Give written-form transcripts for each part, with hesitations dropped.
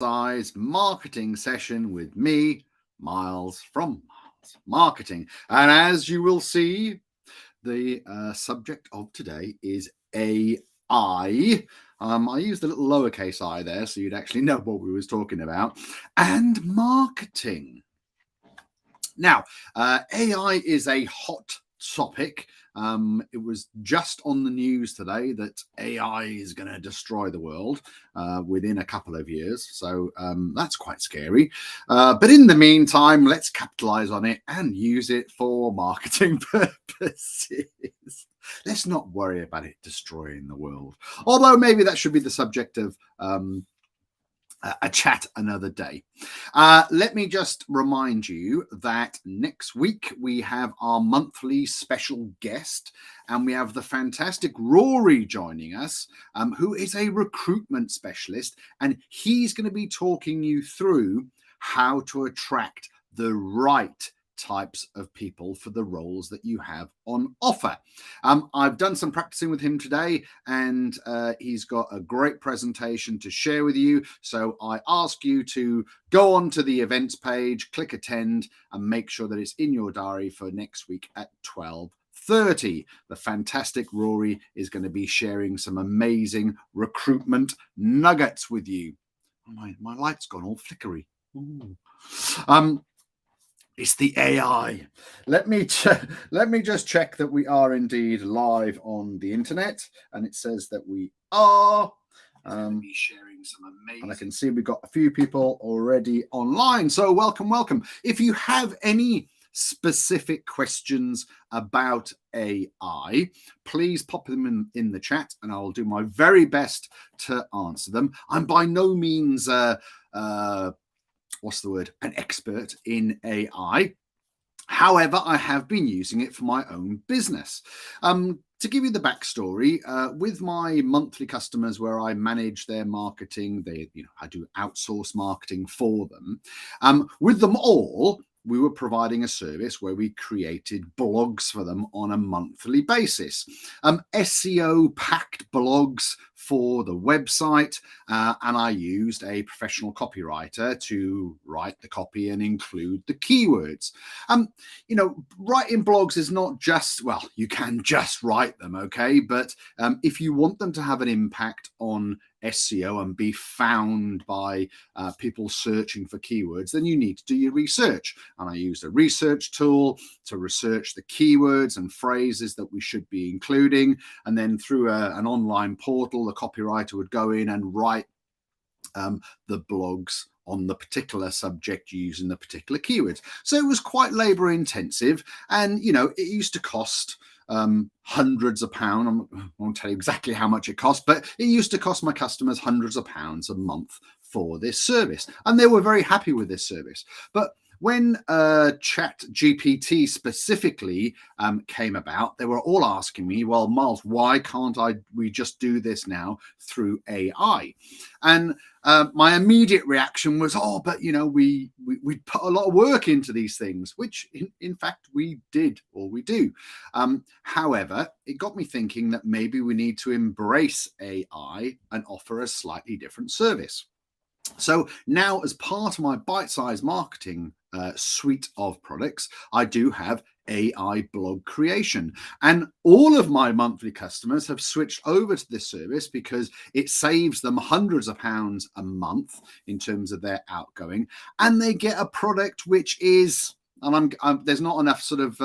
Size marketing session with me, Miles from Miles Marketing. And as you will see, the subject of today is AI. I used a little lowercase I there so you'd actually know what we was talking about, and marketing. Now, AI is a hot topic. It was just on the news today that AI is going to destroy the world within a couple of years. So that's quite scary. But in the meantime, let's capitalize on it and use it for marketing purposes. Let's not worry about it destroying the world. Although maybe that should be the subject of a chat another day. Let me just remind you that next week we have our monthly special guest, and we have the fantastic Rory joining us, who is a recruitment specialist, and he's going to be talking you through how to attract the right types of people for the roles that you have on offer. I've done some practicing with him today, and he's got a great presentation to share with you. So I ask you to go on to the events page, click attend, and make sure that it's in your diary for next week at 12:30. The fantastic Rory is going to be sharing some amazing recruitment nuggets with you. Oh, my light's gone all flickery. Ooh. It's the AI. Let me just check that we are indeed live on the internet, and it says that we are. Be sharing some amazing. And I can see we've got a few people already online. So welcome. If you have any specific questions about AI, please pop them in the chat, and I'll do my very best to answer them. I'm by no means an expert in AI. However, I have been using it for my own business. To give you the backstory, with my monthly customers where I manage their marketing, I do outsource marketing for them. With them all, we were providing a service where we created blogs for them on a monthly basis. SEO packed blogs for the website, and I used a professional copywriter to write the copy and include the keywords. Writing blogs is not just, well, you can just write them, okay? But if you want them to have an impact on SEO and be found by people searching for keywords, then you need to do your research. And I used a research tool to research the keywords and phrases that we should be including. And then through an online portal, the copywriter would go in and write the blogs on the particular subject using the particular keywords. So it was quite labor intensive, and it used to cost hundreds of pounds. I won't tell you exactly how much it cost, but it used to cost my customers hundreds of pounds a month for this service, and they were very happy with this service. But when ChatGPT specifically came about, they were all asking me, well, Miles, why can't we just do this now through AI? And my immediate reaction was, but we put a lot of work into these things, which in fact we did, or we do. However, it got me thinking that maybe we need to embrace AI and offer a slightly different service. So now, as part of my bite-sized marketing suite of products, I do have AI blog creation, and all of my monthly customers have switched over to this service because it saves them hundreds of pounds a month in terms of their outgoing, and they get a product which is, and there's not enough sort of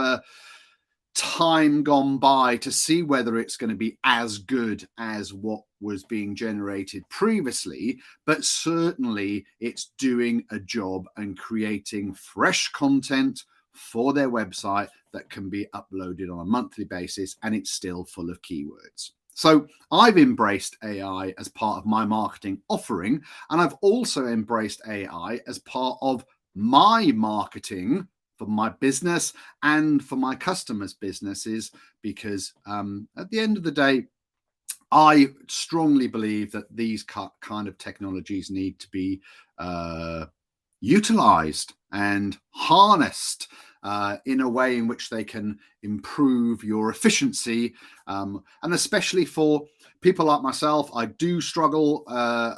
time gone by to see whether it's going to be as good as what was being generated previously, but certainly it's doing a job and creating fresh content for their website that can be uploaded on a monthly basis, and it's still full of keywords. So I've embraced AI as part of my marketing offering, and I've also embraced AI as part of my marketing for my business and for my customers' businesses, because at the end of the day, I strongly believe that these kind of technologies need to be utilized and harnessed in a way in which they can improve your efficiency. And especially for people like myself, I do struggle. I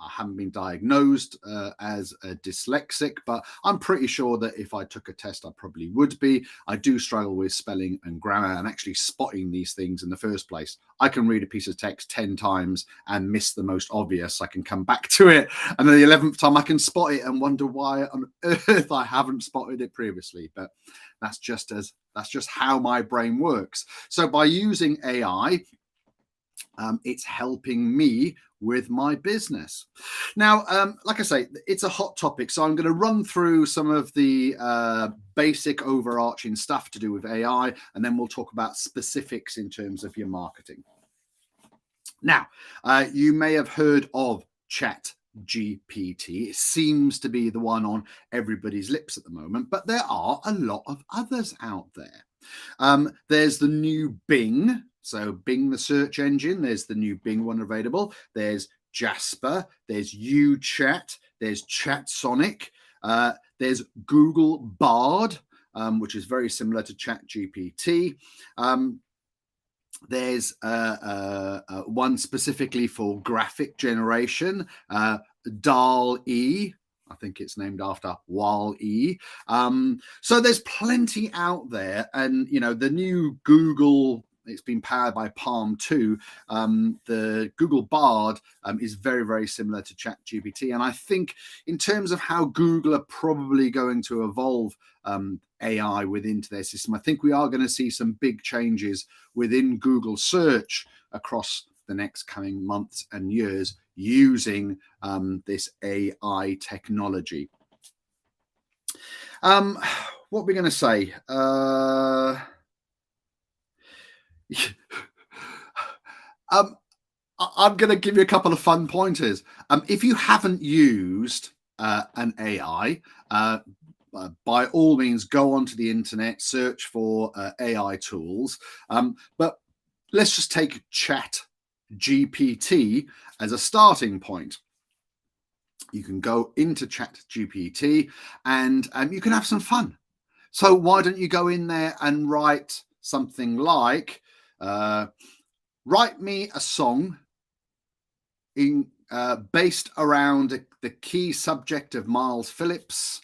haven't been diagnosed as a dyslexic, but I'm pretty sure that if I took a test, I probably would be. I do struggle with spelling and grammar and actually spotting these things in the first place. I can read a piece of text 10 times and miss the most obvious. I can come back to it, and then the 11th time I can spot it and wonder why on earth I haven't spotted it previously. But that's just how my brain works. So by using AI, it's helping me with my business. Now, like I say, it's a hot topic, so I'm going to run through some of the basic overarching stuff to do with AI, and then we'll talk about specifics in terms of your marketing. Now, you may have heard of ChatGPT. It seems to be the one on everybody's lips at the moment, but there are a lot of others out there. There's the new Bing. So Bing, the search engine, there's the new Bing one available. There's Jasper, there's UChat, there's ChatSonic, there's Google Bard, which is very similar to ChatGPT. There's one specifically for graphic generation, DALL-E. I think it's named after Wall-E. So there's plenty out there. And, you know, the new Google, it's been powered by Palm 2. The Google Bard is very, very similar to ChatGPT. And I think in terms of how Google are probably going to evolve AI within their system, I think we are going to see some big changes within Google search across the next coming months and years using this AI technology. What we're we going to say? I'm going to give you a couple of fun pointers. If you haven't used an AI, by all means, go onto the internet, search for AI tools. But let's just take ChatGPT as a starting point. You can go into ChatGPT and you can have some fun. So why don't you go in there and write something like, write me a song based around the key subject of Miles Phillips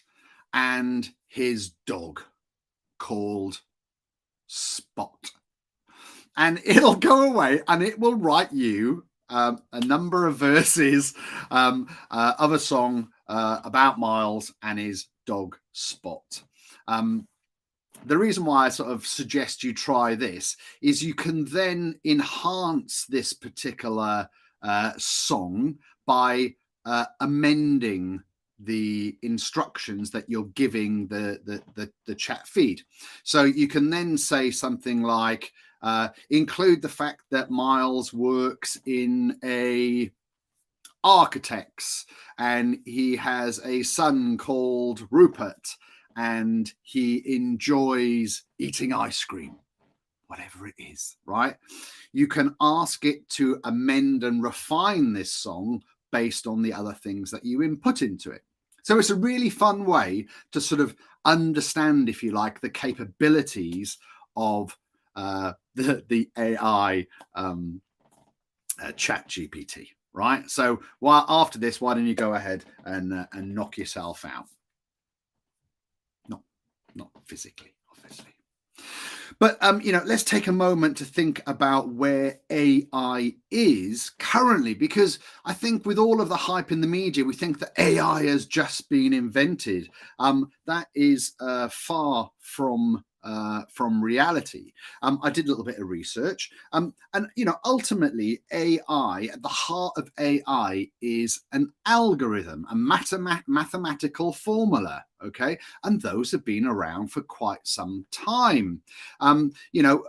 and his dog called Spot. And it'll go away and it will write you a number of verses of a song about Miles and his dog Spot. The reason why I sort of suggest you try this is you can then enhance this particular song by amending the instructions that you're giving the chat feed. So you can then say something like, include the fact that Miles works in a architect's and he has a son called Rupert and he enjoys eating ice cream, whatever it is, right? You can ask it to amend and refine this song based on the other things that you input into it. So it's a really fun way to sort of understand, if you like, the capabilities of the AI ChatGPT, right? So after this, why don't you go ahead and knock yourself out? Not physically, obviously. But, you know, let's take a moment to think about where AI is currently, because I think with all of the hype in the media, we think that AI has just been invented. That is far from reality. I did a little bit of research and, you know, ultimately AI, at the heart of AI is an algorithm, a mathematical formula. Okay. And those have been around for quite some time. You know,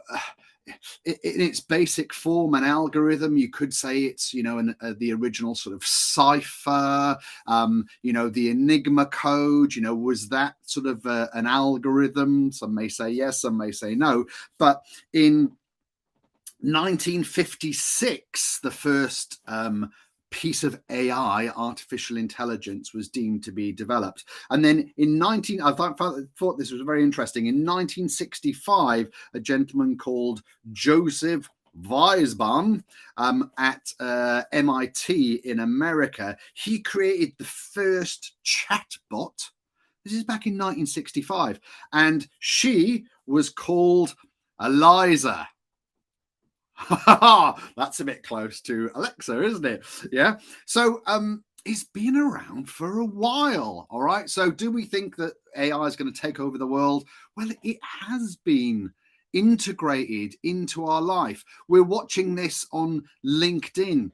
in its basic form, an algorithm, you could say it's, you know, the original sort of cipher, you know, the Enigma code, you know, was that sort of an algorithm? Some may say yes, some may say no. But in 1956, the first piece of AI, artificial intelligence, was deemed to be developed. And then I thought this was very interesting. In 1965, a gentleman called Joseph Weisbaum at MIT in America, he created the first chatbot. This is back in 1965, and she was called Eliza. That's a bit close to Alexa, isn't it? Yeah. So it's been around for a while. All right. So do we think that AI is going to take over the world? Well, it has been integrated into our life. We're watching this on LinkedIn.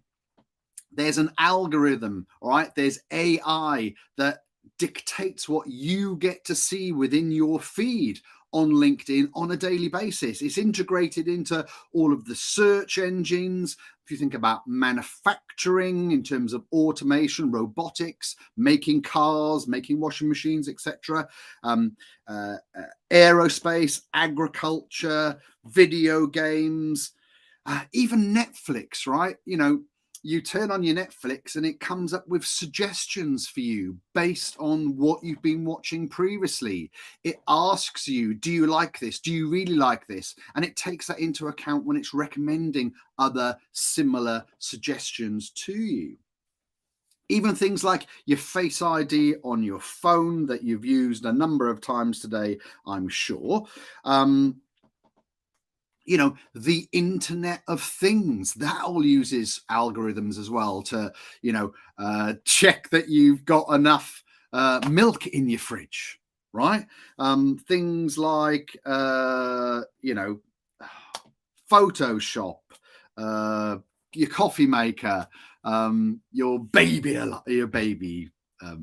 There's an algorithm, all right? There's AI that dictates what you get to see within your feed on LinkedIn on a daily basis. It's integrated into all of the search engines. If you think about manufacturing in terms of automation, robotics, making cars, making washing machines, etc., aerospace, agriculture, video games, even Netflix, right? You know, you turn on your Netflix and it comes up with suggestions for you based on what you've been watching previously. It asks you, do you like this? Do you really like this? And it takes that into account when it's recommending other similar suggestions to you. Even things like your Face ID on your phone that you've used a number of times today, I'm sure. You know, the Internet of Things, that all uses algorithms as well to, you know, check that you've got enough milk in your fridge, right? Things like, you know, Photoshop, your coffee maker, your baby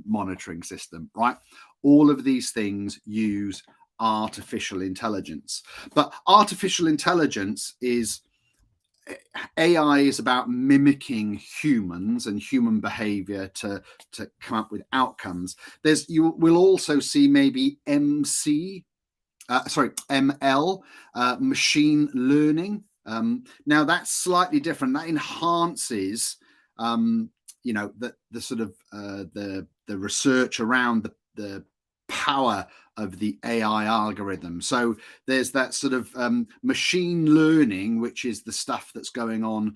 monitoring system, right? All of these things use artificial intelligence. But artificial intelligence is, AI is about mimicking humans and human behavior to come up with outcomes. You will also see maybe ML, machine learning. Now that's slightly different. That enhances, you know, the sort of the research around the power of the AI algorithm. So there's that sort of machine learning, which is the stuff that's going on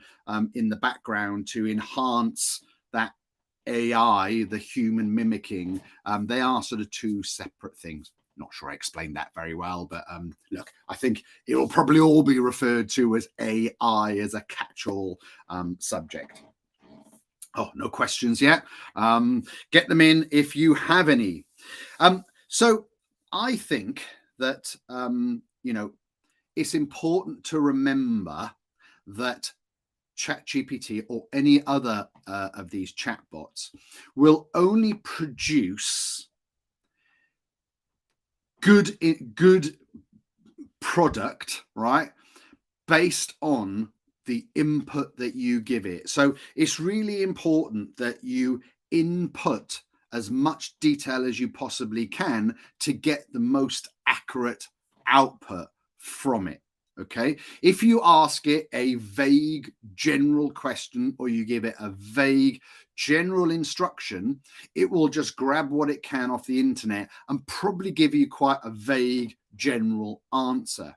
in the background to enhance that AI, the human mimicking. They are sort of two separate things. Not sure I explained that very well, but look, I think it will probably all be referred to as AI as a catch-all subject. Oh, no questions yet. Get them in if you have any. So I think that, you know, it's important to remember that ChatGPT or any other of these chatbots will only produce good product, right, based on the input that you give it. So it's really important that you input as much detail as you possibly can to get the most accurate output from it. Okay. If you ask it a vague general question or you give it a vague general instruction, it will just grab what it can off the internet and probably give you quite a vague general answer.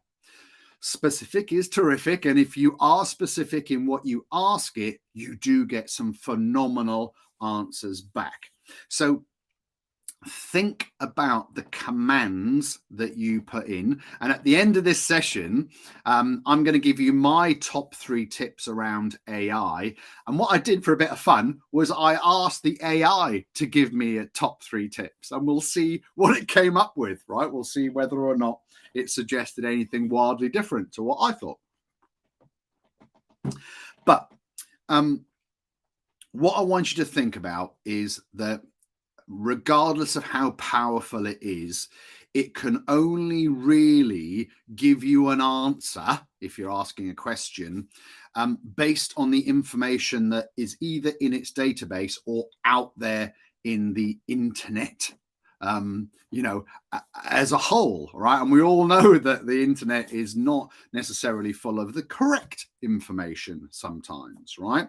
Specific is terrific. And if you are specific in what you ask it, you do get some phenomenal answers back. So think about the commands that you put in. And at the end of this session, I'm going to give you my top 3 tips around AI. And what I did for a bit of fun was I asked the AI to give me a top 3 tips, and we'll see what it came up with, right? We'll see whether or not it suggested anything wildly different to what I thought. But what I want you to think about is that regardless of how powerful it is, it can only really give you an answer if you're asking a question based on the information that is either in its database or out there in the internet, you know, as a whole, right? And we all know that the internet is not necessarily full of the correct information sometimes, right?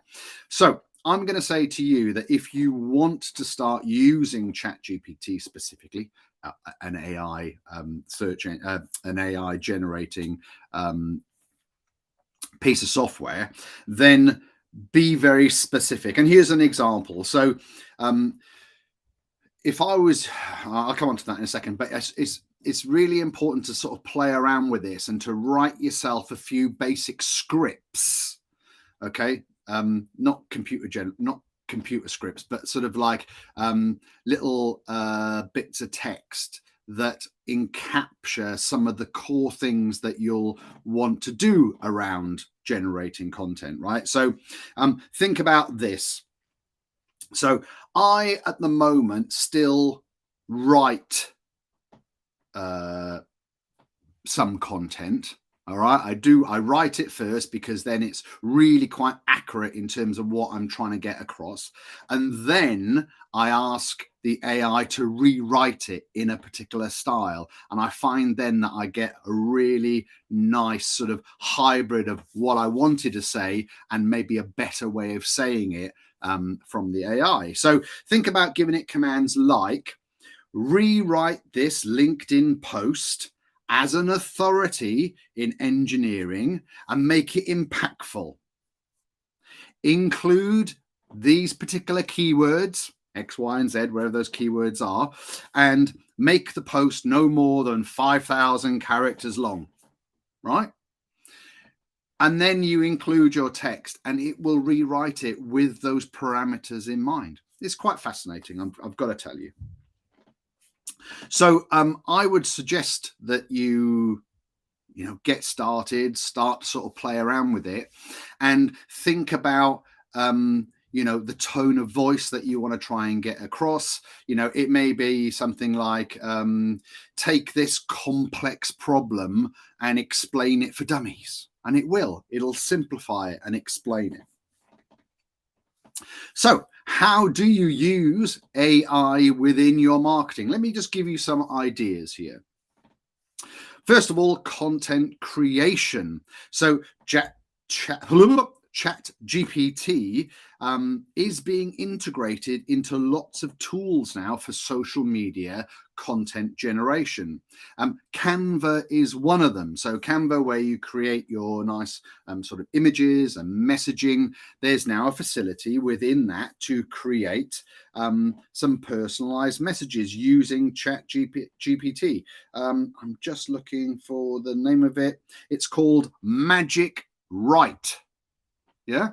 So I'm going to say to you that if you want to start using ChatGPT specifically, an AI an AI generating piece of software, then be very specific. And here's an example. So if I was, I'll come on to that in a second, but it's really important to sort of play around with this and to write yourself a few basic scripts. Okay. Not computer scripts, but sort of like little bits of text that encapture some of the core things that you'll want to do around generating content, right? So think about this. So I, at the moment, still write some content. All right, I write it first because then it's really quite accurate in terms of what I'm trying to get across. And then I ask the AI to rewrite it in a particular style. And I find then that I get a really nice sort of hybrid of what I wanted to say and maybe a better way of saying it from the AI. So think about giving it commands like, rewrite this LinkedIn post as an authority in engineering and make it impactful. Include these particular keywords, X, Y, and Z, wherever those keywords are, and make the post no more than 5,000 characters long, right? And then you include your text and it will rewrite it with those parameters in mind. It's quite fascinating, I've got to tell you. So I would suggest that you get started, start to sort of play around with it and think about, the tone of voice that you want to try and get across. It may be something like, take this complex problem and explain it for dummies. And it'll simplify it and explain it. So how do you use AI within your marketing? Let me just give you some ideas here. First of all, content creation. So ChatGPT is being integrated into lots of tools now for social media content generation. Canva is one of them. So Canva, where you create your nice sort of images and messaging, there's now a facility within that to create some personalized messages using ChatGPT. I'm just looking for the name of it. It's called Magic Write. Yeah,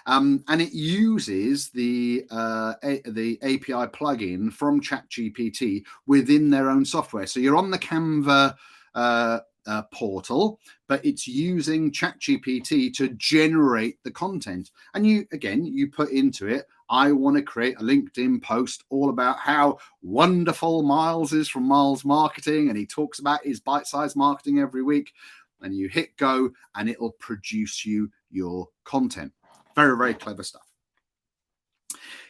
and it uses the API plugin from ChatGPT within their own software. So you're on the Canva portal, but it's using ChatGPT to generate the content. And you put into it, I want to create a LinkedIn post all about how wonderful Miles is from Miles Marketing, and he talks about his bite-sized marketing every week. And you hit go and it'll produce you your content. Very, very clever stuff.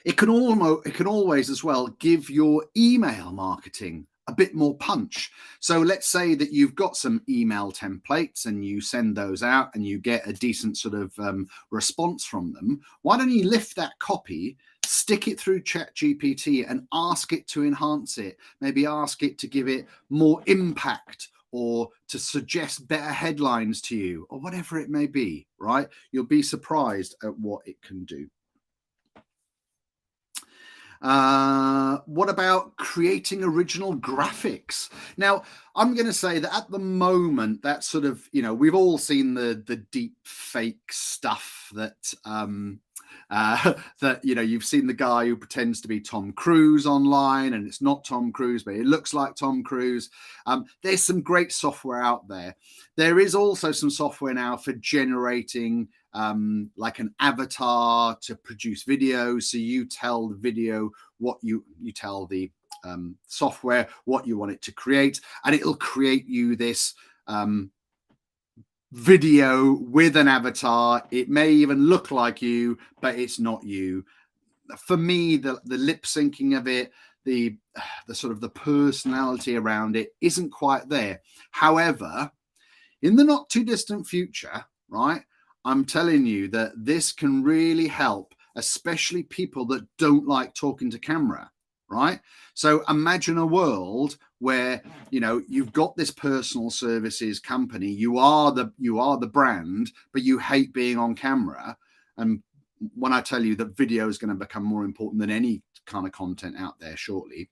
It can always as well give your email marketing a bit more punch. So let's say that you've got some email templates and you send those out and you get a decent sort of response from them. Why don't you lift that copy, stick it through ChatGPT and ask it to enhance it? Maybe ask it to give it more impact, or to suggest better headlines to you, or whatever it may be, right? You'll be surprised at what it can do. What about creating original graphics? Now, I'm going to say that at the moment, that sort of, we've all seen the deep fake stuff that you've seen the guy who pretends to be Tom Cruise online and it's not Tom Cruise, but it looks like Tom Cruise. There's some great software out there. There is also some software now for generating like an avatar to produce videos. So you tell the video what you tell the software what you want it to create, and it'll create you this video with an avatar. It may even look like you, but it's not you. For me, the lip syncing of it, the sort of the personality around it isn't quite there. However, in the not too distant future, right, I'm telling you that this can really help, especially people that don't like talking to camera, right? So imagine a world where, you know, you've got this personal services company, you are the brand, but you hate being on camera. And when I tell you that video is going to become more important than any kind of content out there shortly,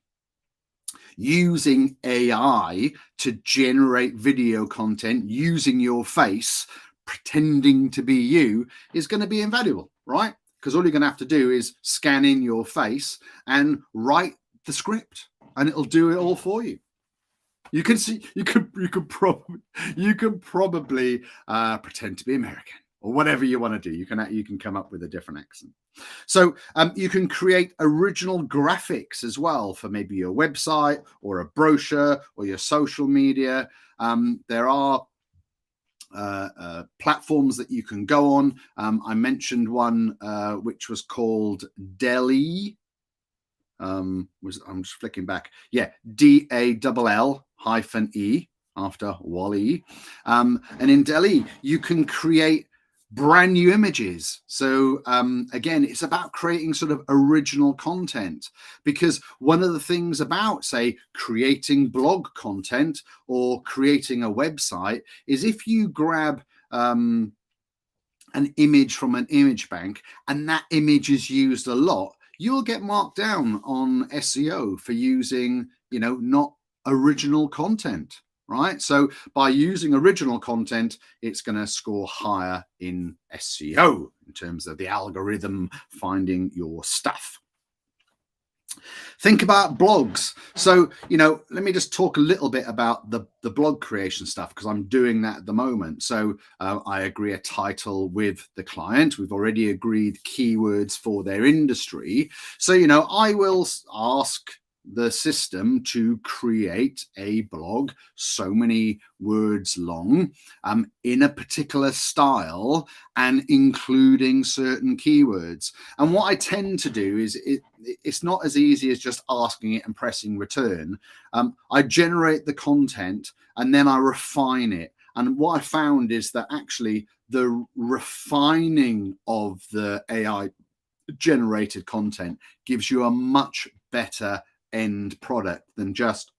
using AI to generate video content using your face, pretending to be you, is going to be invaluable, right? Because all you're going to have to do is scan in your face and write the script, and it'll do it all for you. You can see, you can probably pretend to be American or whatever you want to do. You can come up with a different accent. So you can create original graphics as well for maybe your website or a brochure or your social media. There are platforms that you can go on. I mentioned one which was called DALL-E. I'm just flicking back. Yeah, DALL-E after Wall-E. And in DALL-E, you can create brand new images. So again, it's about creating sort of original content, because one of the things about, say, creating blog content or creating a website is if you grab an image from an image bank and that image is used a lot, you'll get marked down on SEO for using, you know, not original content, right? So by using original content, it's going to score higher in SEO in terms of the algorithm finding your stuff. Think about blogs. So, you know, let me just talk a little bit about the blog creation stuff, because I'm doing that at the moment. So I agree a title with the client. We've already agreed keywords for their industry. So, you know, I will ask the system to create a blog so many words long in a particular style and including certain keywords. And what I tend to do is it's not as easy as just asking it and pressing return. I generate the content and then I refine it. And what I found is that actually the refining of the AI generated content gives you a much better end product than just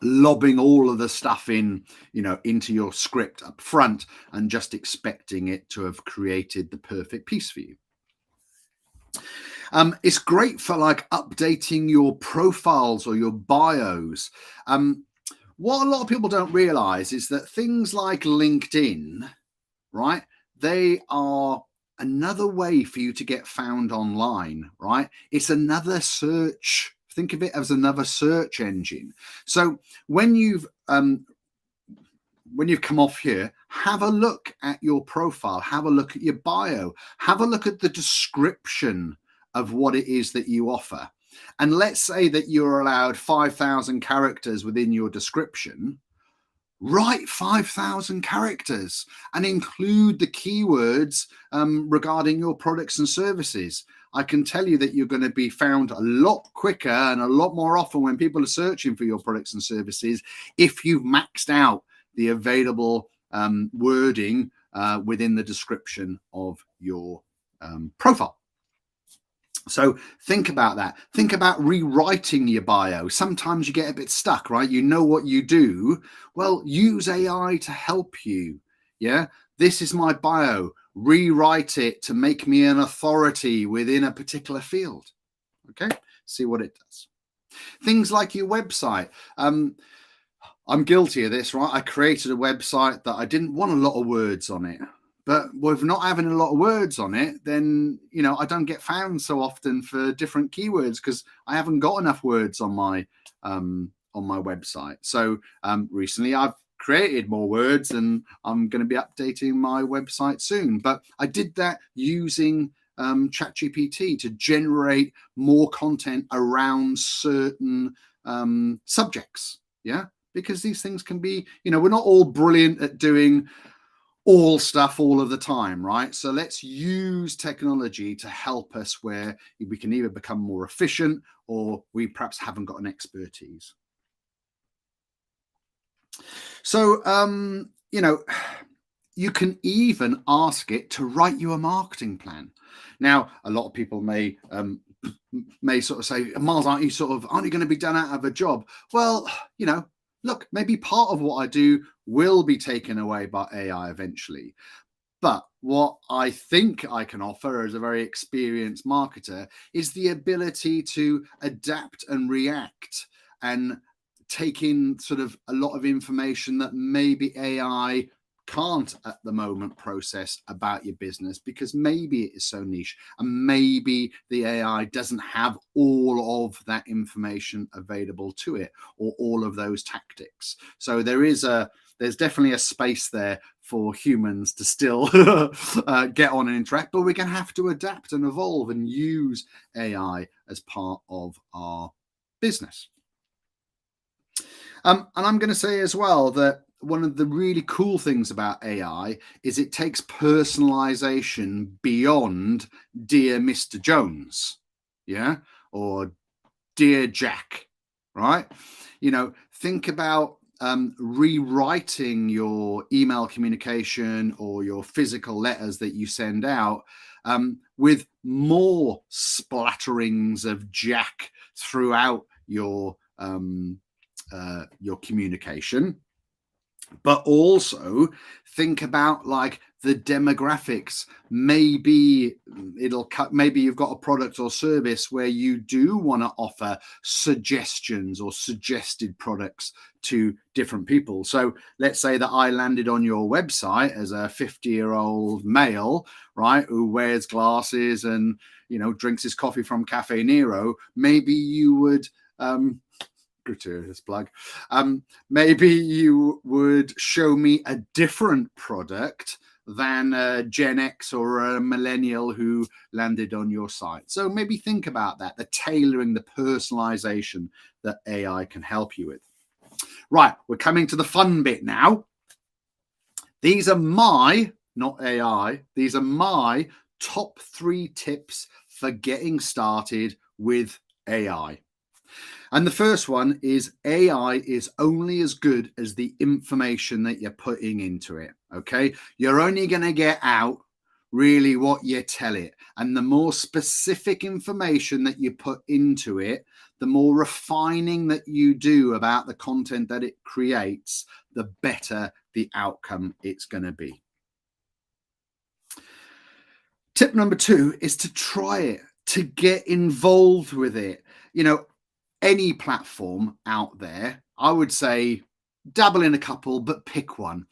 lobbing all of the stuff in, you know, into your script up front and just expecting it to have created the perfect piece for you. It's great for like updating your profiles or your bios. What a lot of people don't realize is that things like LinkedIn, right, they are another way for you to get found online, right? It's another search. Think of it as another search engine. So when you've come off here, have a look at your profile, have a look at your bio, have a look at the description of what it is that you offer. And let's say that you're allowed 5,000 characters within your description. Write 5,000 characters and include the keywords regarding your products and services. I can tell you that you're going to be found a lot quicker and a lot more often when people are searching for your products and services if you've maxed out the available wording within the description of your profile. So think about that. Think about rewriting your bio. Sometimes you get a bit stuck, right? You know what you do. Well, use AI to help you. Yeah, this is my bio. Rewrite it to make me an authority within a particular field. Okay, see what it does. Things like your website. I'm guilty of this, right? I created a website that I didn't want a lot of words on it. But with not having a lot of words on it, then, you know, I don't get found so often for different keywords because I haven't got enough words on my website. So recently I've created more words and I'm going to be updating my website soon. But I did that using ChatGPT to generate more content around certain subjects. Yeah, because these things can be, you know, we're not all brilliant at doing all stuff all of the time, right? So let's use technology to help us where we can either become more efficient or we perhaps haven't got an expertise. So, you know, you can even ask it to write you a marketing plan. Now, a lot of people may sort of say, Miles, aren't you going to be done out of a job? Well, look, maybe part of what I do will be taken away by AI eventually. But what I think I can offer as a very experienced marketer is the ability to adapt and react and take in sort of a lot of information that maybe AI can't at the moment process about your business, because maybe it is so niche and maybe the AI doesn't have all of that information available to it or all of those tactics. So there's definitely a space there for humans to still get on and interact, but we're going to have to adapt and evolve and use AI as part of our business. And I'm going to say as well that one of the really cool things about AI is it takes personalization beyond Dear Mr. Jones, or Dear Jack, right? Think about rewriting your email communication or your physical letters that you send out with more splatterings of Jack throughout your communication. But also think about like the demographics. Maybe you've got a product or service where you do want to offer suggestions or suggested products to different people. So let's say that I landed on your website as a 50-year-old male, right, who wears glasses and, drinks his coffee from Cafe Nero. Maybe you would gratuitous plug. Maybe you would show me a different product than a Gen X or a millennial who landed on your site. So maybe think about that, the tailoring, the personalization that AI can help you with. Right, we're coming to the fun bit now. These are not AI, these are my top 3 tips for getting started with AI. And the first one is AI is only as good as the information that you're putting into it. Okay. You're only going to get out really what you tell it. And the more specific information that you put into it, the more refining that you do about the content that it creates, the better the outcome it's going to be. Tip number 2 is to try it, to get involved with it. Any platform out there, I would say dabble in a couple, but pick one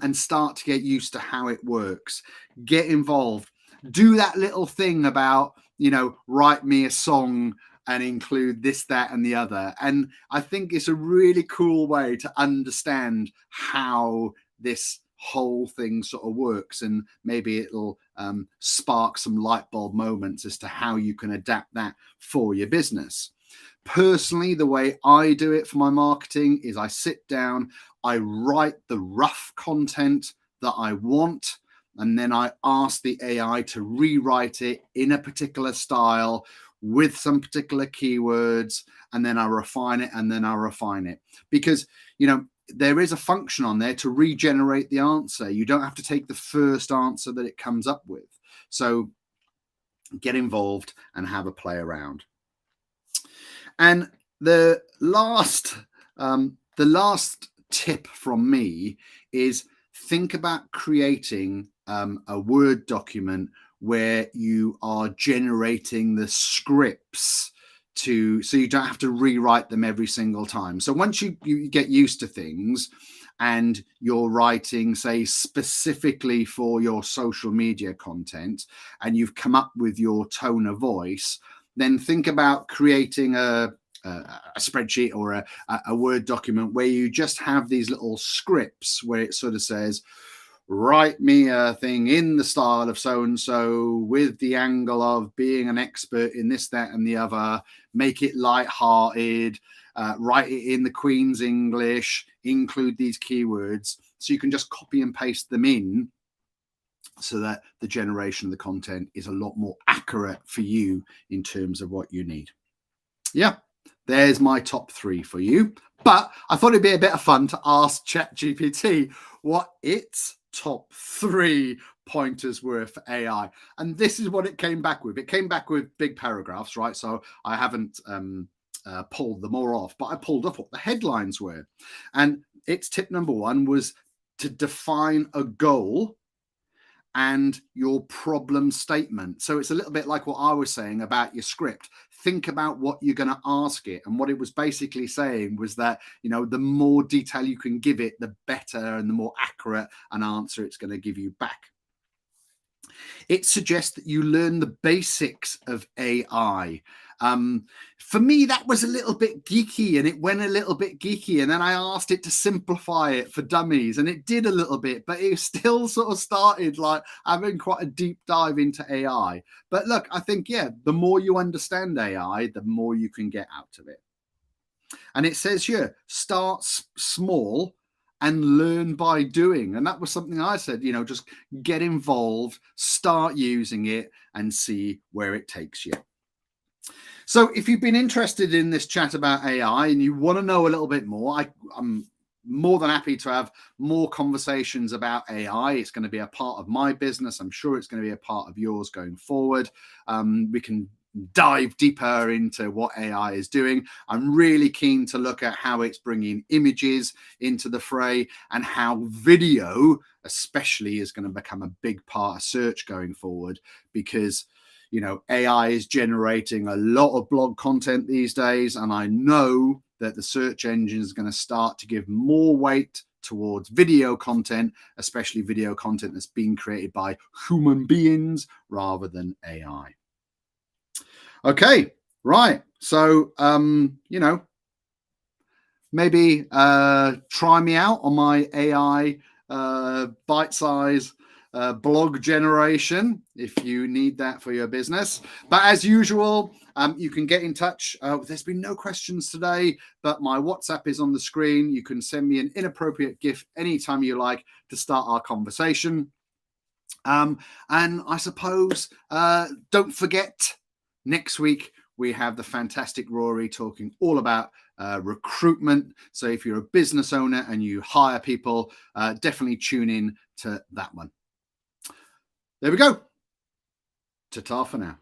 and start to get used to how it works. Get involved. Do that little thing about, write me a song and include this, that, and the other. And I think it's a really cool way to understand how this whole thing sort of works, and maybe it'll spark some light bulb moments as to how you can adapt that for your business. Personally, the way I do it for my marketing is I sit down, I write the rough content that I want, and then I ask the AI to rewrite it in a particular style with some particular keywords, and then I refine it. Because, there is a function on there to regenerate the answer. You don't have to take the first answer that it comes up with. So get involved and have a play around. And the last tip from me is think about creating a Word document where you are generating the scripts so you don't have to rewrite them every single time. So once you get used to things and you're writing, say, specifically for your social media content, and you've come up with your tone of voice, then think about creating a spreadsheet or a Word document where you just have these little scripts where it sort of says, write me a thing in the style of so-and-so with the angle of being an expert in this, that, and the other, make it light-hearted, write it in the Queen's English, include these keywords. So you can just copy and paste them in so that the generation of the content is a lot more accurate for you in terms of what you need. Yeah, there's my top 3 for you. But I thought it'd be a bit of fun to ask ChatGPT what its top 3 pointers were for AI. And this is what it came back with. It came back with big paragraphs, right? So I haven't pulled them all off, but I pulled off what the headlines were. And its tip number 1 was to define a goal and your problem statement. So it's a little bit like what I was saying about your script. Think about what you're going to ask it. And what it was basically saying was that, the more detail you can give it, the better and the more accurate an answer it's going to give you back. It suggests that you learn the basics of AI. For me, that was a little bit geeky, and it went a little bit geeky. And then I asked it to simplify it for dummies, and it did a little bit, but it still sort of started like having quite a deep dive into AI. But look, I think, the more you understand AI, the more you can get out of it. And it says here, start small and learn by doing. And that was something I said, just get involved, start using it, and see where it takes you. So if you've been interested in this chat about AI and you want to know a little bit more, I'm more than happy to have more conversations about AI. It's going to be a part of my business. I'm sure it's going to be a part of yours going forward. We can dive deeper into what AI is doing. I'm really keen to look at how it's bringing images into the fray and how video especially is going to become a big part of search going forward, because AI is generating a lot of blog content these days, and I know that the search engine is going to start to give more weight towards video content, especially video content that's being created by human beings rather than AI. Okay, right. So, maybe try me out on my AI bite-size blog generation if you need that for your business. But as usual, you can get in touch. There's been no questions today, but my WhatsApp is on the screen. You can send me an inappropriate GIF anytime you like to start our conversation. And I suppose, don't forget, next week we have the fantastic Rory talking all about recruitment. So if you're a business owner and you hire people, definitely tune in to that one. There we go. Ta-ta for now.